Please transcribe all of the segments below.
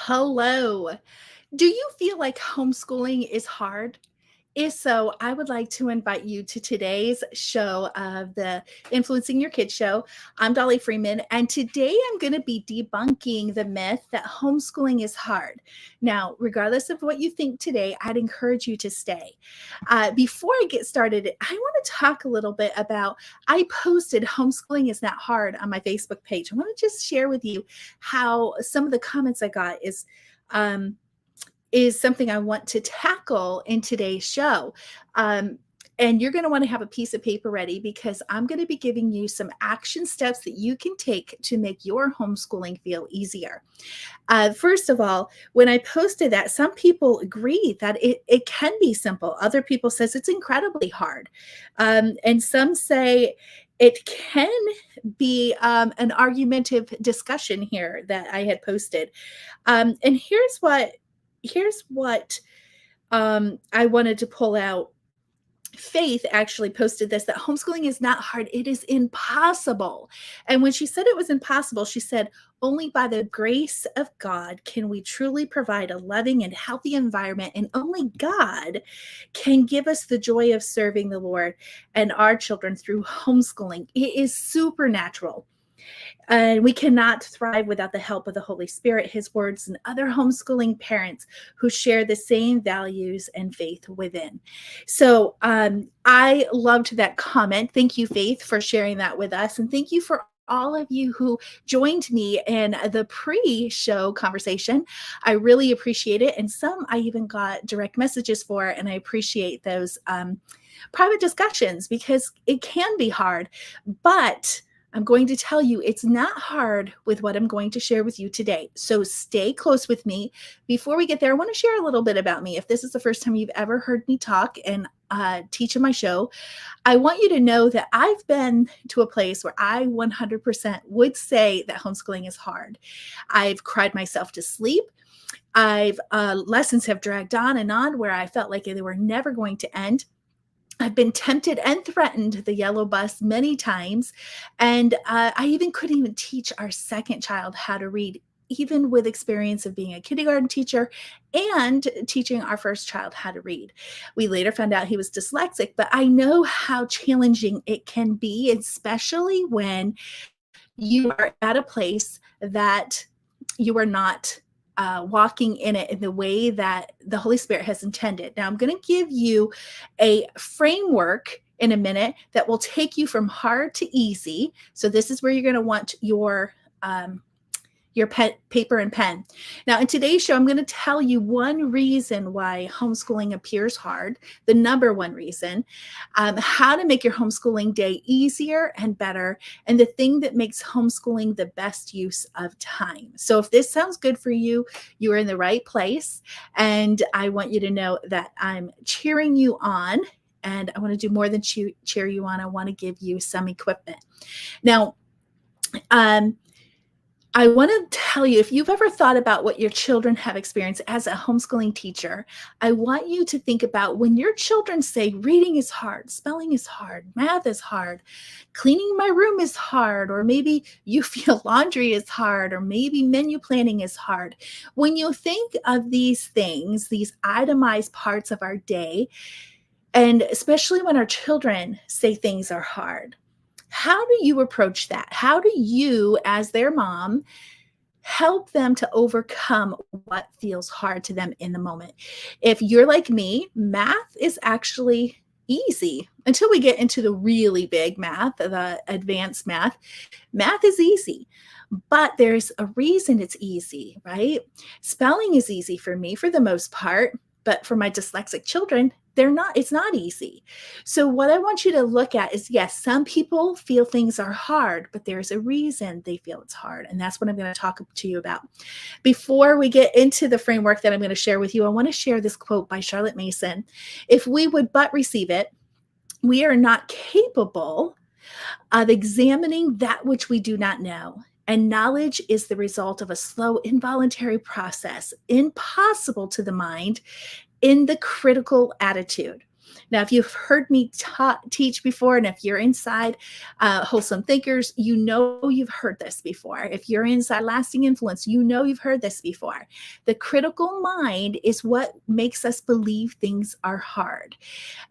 Hello. Do you feel like homeschooling is hard? If so, I would like to invite you to today's show of the Influencing Your Kids show. I'm Dollie Freeman, and today I'm going to be debunking the myth that homeschooling is hard. Now, regardless of what you think today, I'd encourage you to stay. Before I get started, I want to talk a little bit about I posted homeschooling is not hard on my Facebook page. I want to just share with you how some of the comments I got um, is something I want to tackle in today's show. And you're going to want to have a piece of paper ready because I'm going to be giving you some action steps that you can take to make your homeschooling feel easier. First of all, when I posted that, some people agree that it can be simple. Other people says it's incredibly hard. And some say it can be an argumentative discussion here that I had posted. And here's what I wanted to pull out. Faith actually posted this that homeschooling is not hard, it is impossible. And when she said it was impossible, she said, only by the grace of God can we truly provide a loving and healthy environment, and only God can give us the joy of serving the Lord and our children through homeschooling. It is supernatural. And we cannot thrive without the help of the Holy Spirit, His words, and other homeschooling parents who share the same values and faith within. So I loved that comment. Thank you, Faith, for sharing that with us. And thank you for all of you who joined me in the pre-show conversation. I really appreciate it. And some I even got direct messages for, and I appreciate those private discussions because it can be hard. But I'm going to tell you it's not hard with what I'm going to share with you today. So stay close with me. Before we get there, I want to share a little bit about me. If this is the first time you've ever heard me talk and teach in my show, I want you to know that I've been to a place where I 100% would say that homeschooling is hard. I've cried myself to sleep. Lessons have dragged on and on where I felt like they were never going to end. I've been tempted and threatened the yellow bus many times. And I even couldn't even teach our second child how to read, even with experience of being a kindergarten teacher and teaching our first child how to read. We later found out he was dyslexic, but I know how challenging it can be, especially when you are at a place that you are not walking in it in the way that the Holy Spirit has intended. Now, I'm going to give you a framework in a minute that will take you from hard to easy. So this is where you're going to want your paper and pen. Now, in today's show, I'm going to tell you one reason why homeschooling appears hard, the number one reason, how to make your homeschooling day easier and better, and the thing that makes homeschooling the best use of time. So if this sounds good for you, you are in the right place. And I want you to know that I'm cheering you on. And I want to do more than cheer you on. I want to give you some equipment. Now, I want to tell you, if you've ever thought about what your children have experienced as a homeschooling teacher, I want you to think about when your children say reading is hard, spelling is hard, math is hard, cleaning my room is hard, or maybe you feel laundry is hard, or maybe menu planning is hard. When you think of these things, these itemized parts of our day, and especially when our children say things are hard, how do you approach that? How do you, as their mom, help them to overcome what feels hard to them in the moment? If you're like me, math is actually easy until we get into the really big math, the advanced math. Math is easy, but there's a reason it's easy, right? Spelling is easy for me for the most part, but for my dyslexic children, it's not easy. So what I want you to look at is, yes, some people feel things are hard, but there's a reason they feel it's hard. And that's what I'm going to talk to you about. Before we get into the framework that I'm going to share with you, I want to share this quote by Charlotte Mason. If we would but receive it, we are not capable of examining that which we do not know. And knowledge is the result of a slow, involuntary process, impossible to the mind in the critical attitude. Now, if you've heard me teach before, and if you're inside Wholesome Thinkers, you know you've heard this before. If you're inside Lasting Influence, you know you've heard this before. The critical mind is what makes us believe things are hard.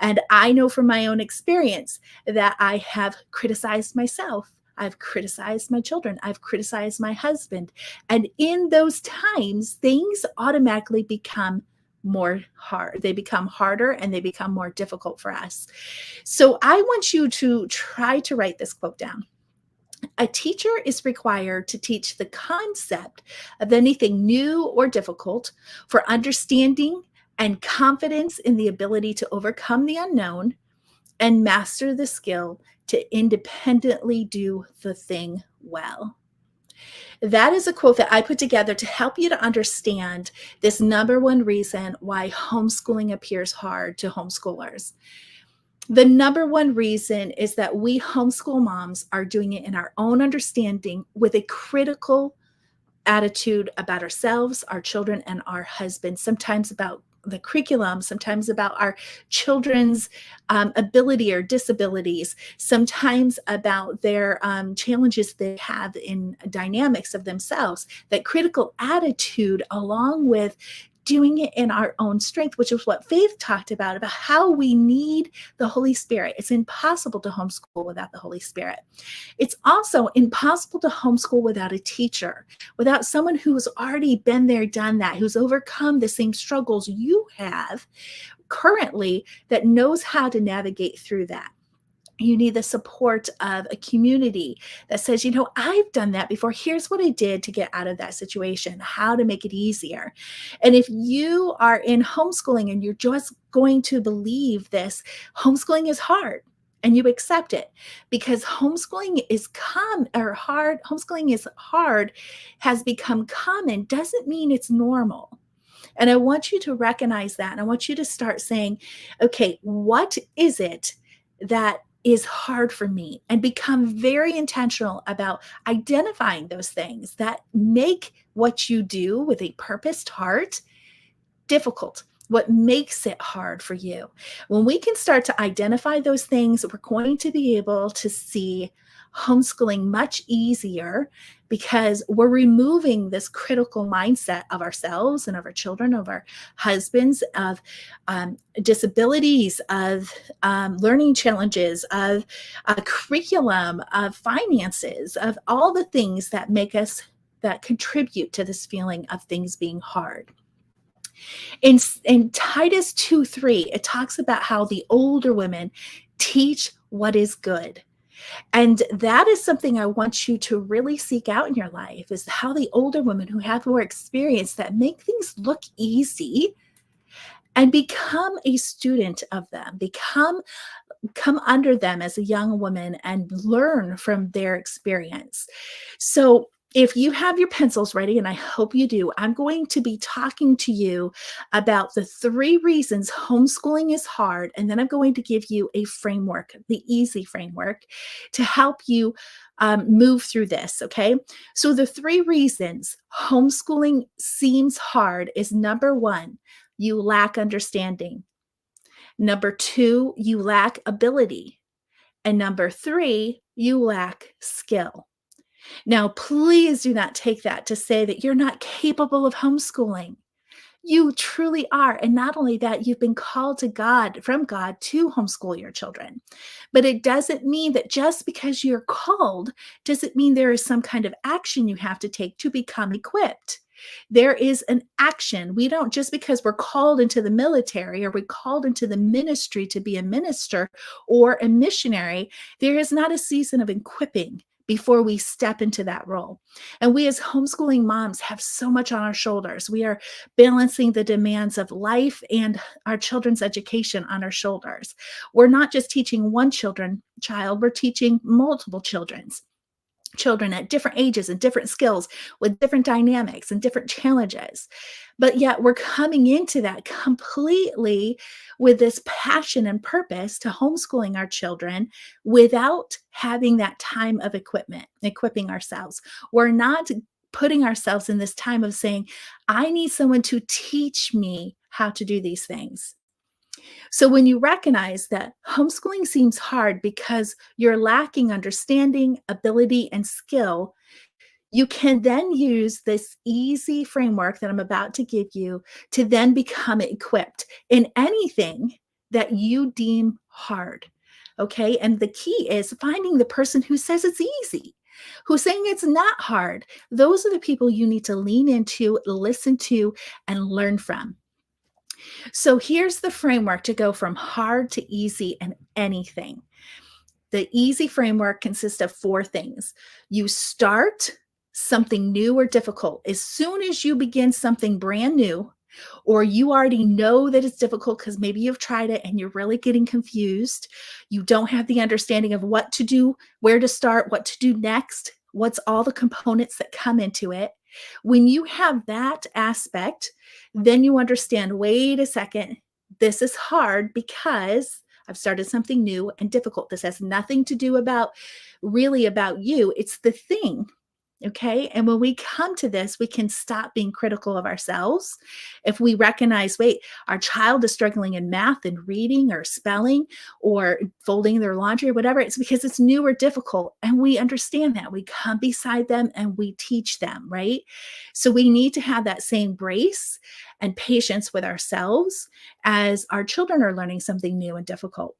And I know from my own experience that I have criticized myself. I've criticized my children. I've criticized my husband. And in those times, things automatically become more hard. They become harder and they become more difficult for us. So I want you to try to write this quote down. A teacher is required to teach the concept of anything new or difficult for understanding and confidence in the ability to overcome the unknown and master the skill to independently do the thing well. That is a quote that I put together to help you to understand this number one reason why homeschooling appears hard to homeschoolers. The number one reason is that we homeschool moms are doing it in our own understanding with a critical attitude about ourselves, our children, and our husbands, sometimes about the curriculum, sometimes about our children's ability or disabilities, sometimes about their challenges they have in dynamics of themselves. That critical attitude, along with doing it in our own strength, which is what Faith talked about how we need the Holy Spirit. It's impossible to homeschool without the Holy Spirit. It's also impossible to homeschool without a teacher, without someone who's already been there, done that, who's overcome the same struggles you have currently, that knows how to navigate through that. You need the support of a community that says, I've done that before. Here's what I did to get out of that situation, how to make it easier. And if you are in homeschooling and you're just going to believe this, homeschooling is hard. And you accept it because homeschooling is homeschooling is hard, has become common, doesn't mean it's normal. And I want you to recognize that. And I want you to start saying, okay, what is it that is hard for me? And become very intentional about identifying those things that make what you do with a purposed heart difficult. What makes it hard for you? When we can start to identify those things, we're going to be able to see homeschooling much easier because we're removing this critical mindset of ourselves and of our children, of our husbands, of disabilities, of learning challenges, of curriculum, of finances, of all the things that that contribute to this feeling of things being hard. In Titus 2:3, it talks about how the older women teach what is good. And that is something I want you to really seek out in your life, is how the older women who have more experience that make things look easy, and become a student of them, come under them as a young woman and learn from their experience. So if you have your pencils ready, and I hope you do, I'm going to be talking to you about the 3 reasons homeschooling is hard. And then I'm going to give you a framework, the easy framework, to help you move through this. Okay. So the 3 reasons homeschooling seems hard is: number 1, you lack understanding. Number 2, you lack ability. And number 3, you lack skill. Now, please do not take that to say that you're not capable of homeschooling. You truly are. And not only that, you've been called from God to homeschool your children. But it doesn't mean that just because you're called, doesn't mean there is some kind of action you have to take to become equipped. There is an action. We don't, just because we're called into the military or we're called into the ministry to be a minister or a missionary, there is not a season of equipping before we step into that role. And we as homeschooling moms have so much on our shoulders. We are balancing the demands of life and our children's education on our shoulders. We're not just teaching one child, we're teaching multiple children at different ages and different skills with different dynamics and different challenges. But yet we're coming into that completely with this passion and purpose to homeschooling our children without having that time of equipping ourselves. We're not putting ourselves in this time of saying, I need someone to teach me how to do these things. So when you recognize that homeschooling seems hard because you're lacking understanding, ability, and skill, you can then use this easy framework that I'm about to give you to then become equipped in anything that you deem hard. Okay. And the key is finding the person who says it's easy, who's saying it's not hard. Those are the people you need to lean into, listen to, and learn from. So here's the framework to go from hard to easy and anything. The easy framework consists of four things. You start something new or difficult as soon as you begin something brand new, or you already know that it's difficult because maybe you've tried it and you're really getting confused. You don't have the understanding of what to do, where to start, what to do next, what's all the components that come into it. When you have that aspect, then you understand, wait a second, this is hard because I've started something new and difficult. This has nothing to do about really about you. It's the thing. Okay. And when we come to this, we can stop being critical of ourselves. If we recognize, wait, our child is struggling in math and reading or spelling or folding their laundry or whatever, it's because it's new or difficult. And we understand that. We come beside them and we teach them, right? So we need to have that same grace and patience with ourselves as our children are learning something new and difficult.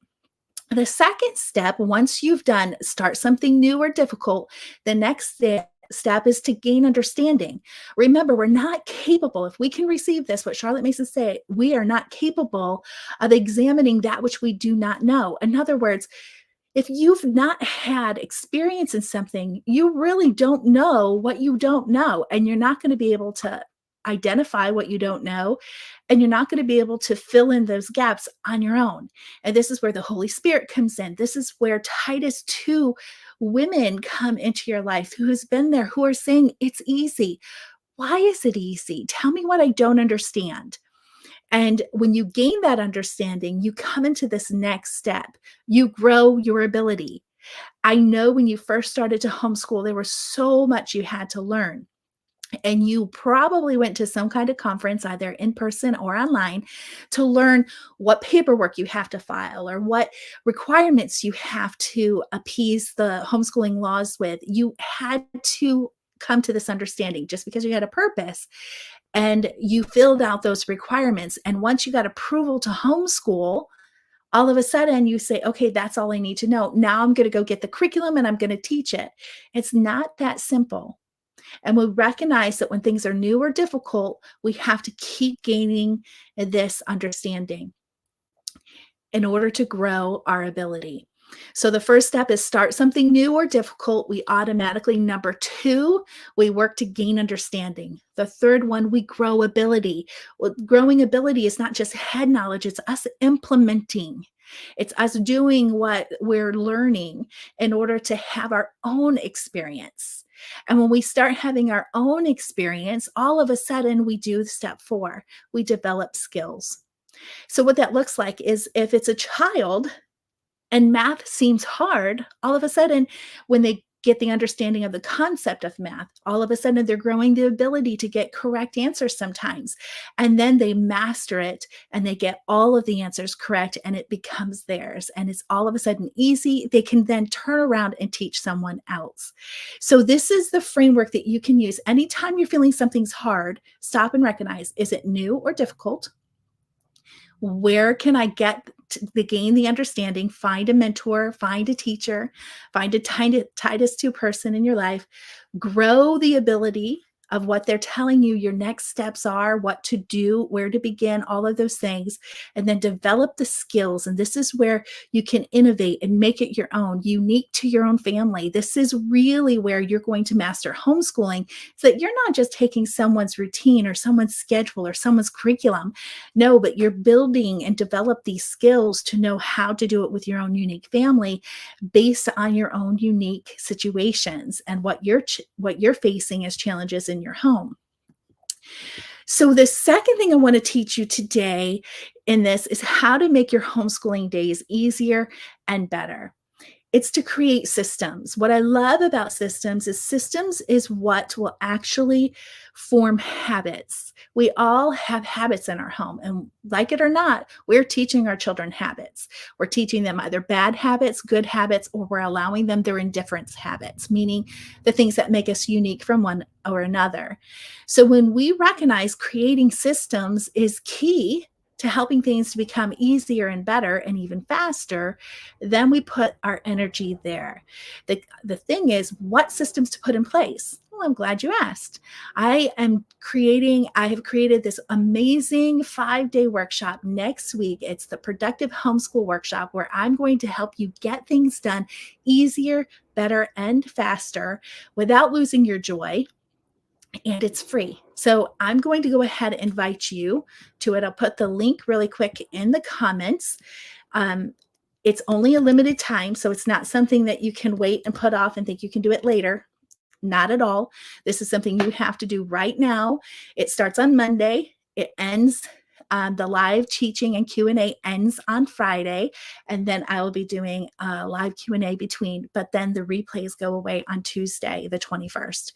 The second step, once you've done start something new or difficult, the next step is to gain understanding. Remember, we're not capable, if we can receive this, what Charlotte Mason say, we are not capable of examining that which we do not know. In other words, if you've not had experience in something, you really don't know what you don't know, and you're not going to be able to identify what you don't know, and you're not going to be able to fill in those gaps on your own. And this is where the Holy Spirit comes in. This is where Titus 2 women come into your life who has been there, who are saying it's easy. Why is it easy? Tell me what I don't understand. And when you gain that understanding, you come into this next step. You grow your ability. I know when you first started to homeschool, there was so much you had to learn. And you probably went to some kind of conference, either in person or online, to learn what paperwork you have to file or what requirements you have to appease the homeschooling laws with. You had to come to this understanding just because you had a purpose and you filled out those requirements. And once you got approval to homeschool, all of a sudden you say, okay, that's all I need to know. Now I'm going to go get the curriculum and I'm going to teach it. It's not that simple. And we recognize that when things are new or difficult, we have to keep gaining this understanding in order to grow our ability. So the first step is start something new or difficult. We automatically, number two, we work to gain understanding. The third one, we grow ability. Well, growing ability is not just head knowledge, it's us implementing. It's us doing what we're learning in order to have our own experience. And when we start having our own experience, all of a sudden we do step four, we develop skills. So what that looks like is if it's a child and math seems hard, all of a sudden, when they get the understanding of the concept of math, all of a sudden they're growing the ability to get correct answers sometimes. And then they master it and they get all of the answers correct and it becomes theirs. And it's all of a sudden easy. They can then turn around and teach someone else. So, this is the framework that you can use. Anytime you're feeling something's hard, stop and recognize, is it new or difficult? Where can I get to gain the understanding? Find a mentor, find a teacher, find a Titus 2 person in your life, grow the ability of what they're telling you your next steps are, what to do, where to begin, all of those things, and then develop the skills. And this is where you can innovate and make it your own, unique to your own family. This is really where you're going to master homeschooling, so that you're not just taking someone's routine or someone's schedule or someone's curriculum. No, but you're building and develop these skills to know how to do it with your own unique family based on your own unique situations and what you're facing as challenges in your home. So the second thing I want to teach you today in this is how to make your homeschooling days easier and better. It's to create systems. What I love about systems is what will actually form habits. We all have habits in our home, and like it or not, we're teaching our children habits. We're teaching them either bad habits, good habits, or we're allowing them their indifference habits, meaning the things that make us unique from one or another. So when we recognize creating systems is key to helping things to become easier and better and even faster, then we put our energy there. The thing is, what systems to put in place? Well, I'm glad you asked. I have created this amazing 5-day workshop next week. It's the Productive Homeschool Workshop, where I'm going to help you get things done easier, better, and faster without losing your joy. And it's free. So I'm going to go ahead and invite you to it. I'll put the link really quick in the comments. It's only a limited time, so it's not something that you can wait and put off and think you can do it later. Not at all. This is something you have to do right now. It starts on Monday. It ends. The live teaching and Q&A ends on Friday, and then I will be doing a live Q&A between. But then the replays go away on Tuesday, the 21st.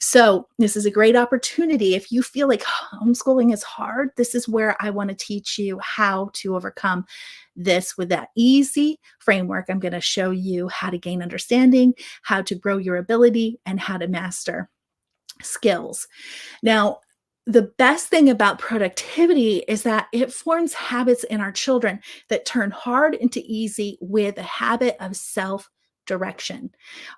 So this is a great opportunity. If you feel like homeschooling is hard, this is where I want to teach you how to overcome this with that easy framework. I'm going to show you how to gain understanding, how to grow your ability, and how to master skills. Now, the best thing about productivity is that it forms habits in our children that turn hard into easy with a habit of self-direction.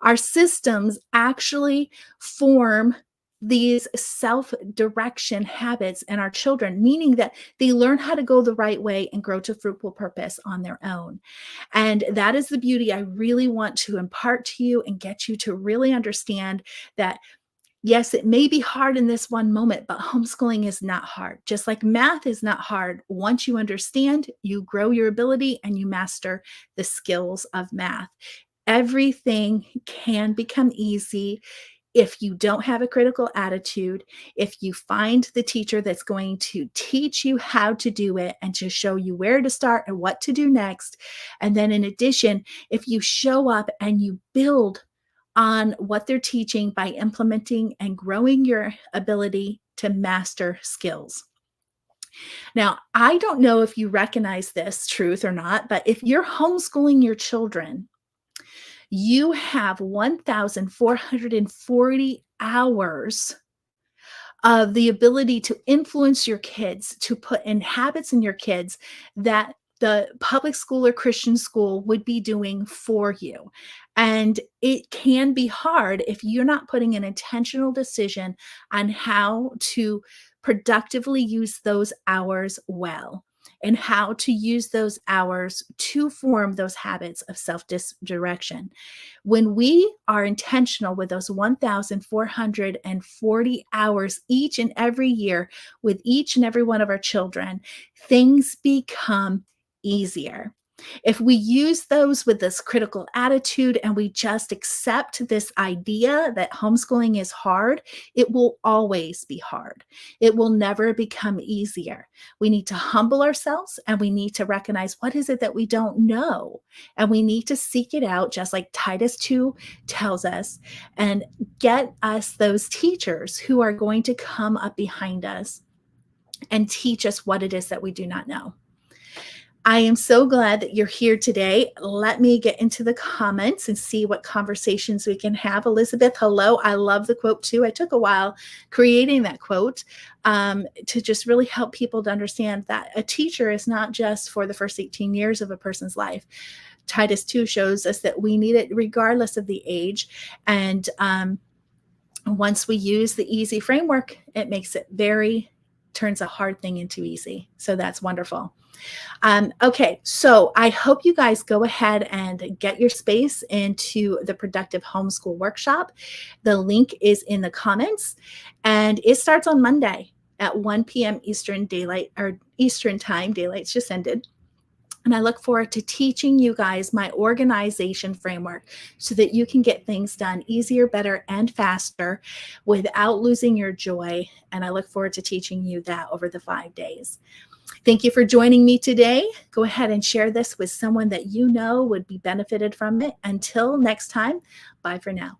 Our systems actually form these self-direction habits in our children, meaning that they learn how to go the right way and grow to fruitful purpose on their own. And that is the beauty I really want to impart to you and get you to really understand that yes, it may be hard in this one moment, but homeschooling is not hard. Just like math is not hard. Once you understand, you grow your ability and you master the skills of math. Everything can become easy if you don't have a critical attitude, if you find the teacher that's going to teach you how to do it and to show you where to start and what to do next. And then in addition, if you show up and you build on what they're teaching by implementing and growing your ability to master skills. Now, I don't know if you recognize this truth or not, but if you're homeschooling your children, you have 1,440 hours of the ability to influence your kids, to put in habits in your kids that the public school or Christian school would be doing for you. And it can be hard if you're not putting an intentional decision on how to productively use those hours well and how to use those hours to form those habits of self-direction. When we are intentional with those 1,440 hours each and every year with each and every one of our children, things become easier. If we use those with this critical attitude and we just accept this idea that homeschooling is hard, it will always be hard. It will never become easier. We need to humble ourselves and we need to recognize what is it that we don't know. And we need to seek it out, just like Titus 2 tells us, and get us those teachers who are going to come up behind us and teach us what it is that we do not know. I am so glad that you're here today. Let me get into the comments and see what conversations we can have. Elizabeth, hello. I love the quote too. I took a while creating that quote to just really help people to understand that a teacher is not just for the first 18 years of a person's life. Titus 2 shows us that we need it regardless of the age. And once we use the easy framework, it makes it turns a hard thing into easy. So that's wonderful. Okay, so I hope you guys go ahead and get your space into the Productive Homeschool Workshop. The link is in the comments, and it starts on Monday at 1 p.m. Eastern Time. Daylight's just ended. And I look forward to teaching you guys my organization framework so that you can get things done easier, better, and faster without losing your joy. And I look forward to teaching you that over the 5 days. Thank you for joining me today. Go ahead and share this with someone that you know would be benefited from it. Until next time, bye for now.